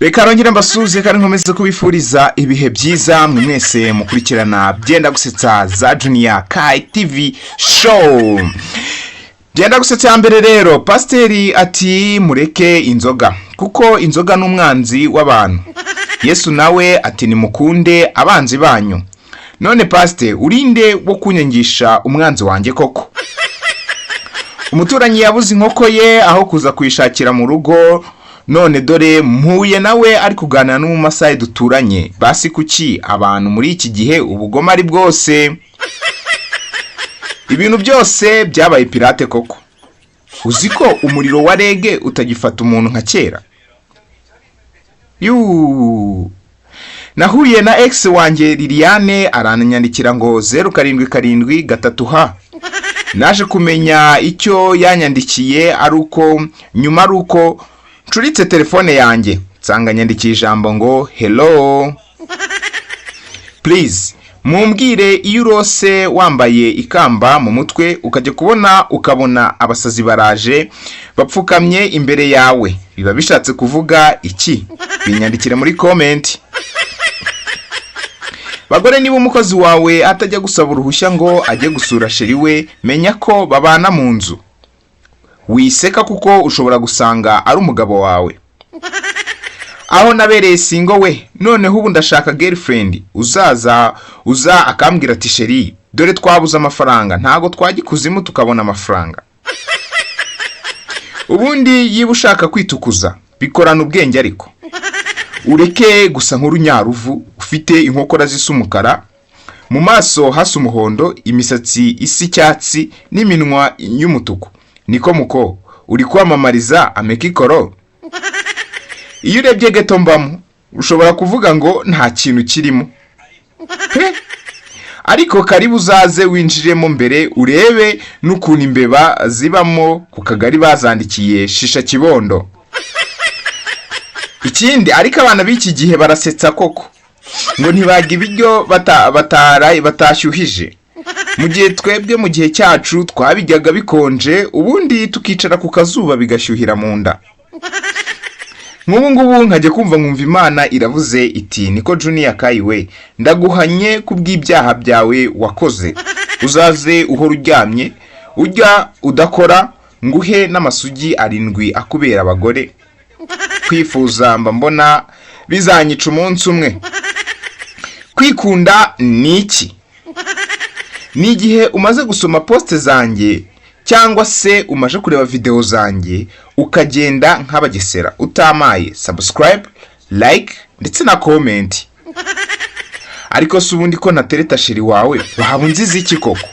Reka rongera mbasuze kandi nkomeze kubifuriza ibihe byiza mwese mukurikirana byenda gusetsa za Junior Kai TV show. Byenda gusetsa mbere rero Pasteri ati mureke inzoga kuko inzoga n'umwanzi w'abantu. Yesu nawe ati nimukunde abanzi banyu. None Pastor urinde wo kunyangisha umwanzi wanjye koko. Umuturanyi yabuze inkoko ye aho kuza kwishakira mu rugo. None dore mpuye nawe ari kuganira n'umumasayi duturanye. Basi kuki abantu muri iki gihe ubugoma ari bwose? Ibintu byose byabaye pirate koko. Uziko umuriro wa rege utagifata umuntu nka kera. Nahuye na ex wanjye Liliane arananyandikira ngo 077 Naje kumenya icyo yanyandikiye aruko nyuma aruko ncuritse telefone yanjye nsanga nyandikiye ijambo ngo hello please mumbwire iyo urose wambaye ikamba mu mutwe ukajya ukabona abasazi baraje bapfukamye imbere yawe biba bishatse kuvuga iki? Binyandikire muri comment. Bagore niba umukozi wawe atajya gusaba uruhushya ngo ajye gusura sheri we menya ko babana mu nzu. Wiseka kuko ushobora gusanga ari umugabo wawe. Aho nabereye singo we noneho ubu ndashaka girlfriend uza akambwira ati sheri dore twabuze amafaranga ntago twagikuzimu tukabona amafaranga. Ubundi yiba ushaka kwitukuza bikorana ubwenge ariko ureke gusa nk'urunyaruvu ufite inkokora zisa umukara mu maso hasa umuhondo imisatsi isi icyatsi n'iminwa y'umutuku. Niko muko uri kwamamariza amekikoro. Iyo urebye geto mbamo ushobora kuvuga ngo nta kintu kirimo. Ariko karibu uzaze winjiremo mbere urebe n'ukuntu imbeba zibamo ku kagari bazandikiye shisha kibondo. Ikindi ariko abana b'iki gihe barasetsa koko ngo ntibaga ibiryo batashyuhije. Mu gihe twebwe mu gihe cyacu twabijyaga bikonje ubundi tukicara ku kazuba bigashyuhira mu nda. Nk'ubu nkajya kumva nkumva Imana iravuze iti niko Junior Kai we ndaguhanye kubw'ibyaha byawe wakoze. Uzaze uhora uryamye ujya udakora nguhe n'amasugi 7 akubera abagore. Kwifuza mbona bizanyica umunsi umwe. Kwikunda ni iki? Ni igihe umaze gusoma poste zanjye cyangwa se umaje kureba video zanjye ukagenda nk'abagesera utamaye subscribe, like ndetse na comment. Ariko se ubundi ko natereta sheri wawe wahabunziza iki koko?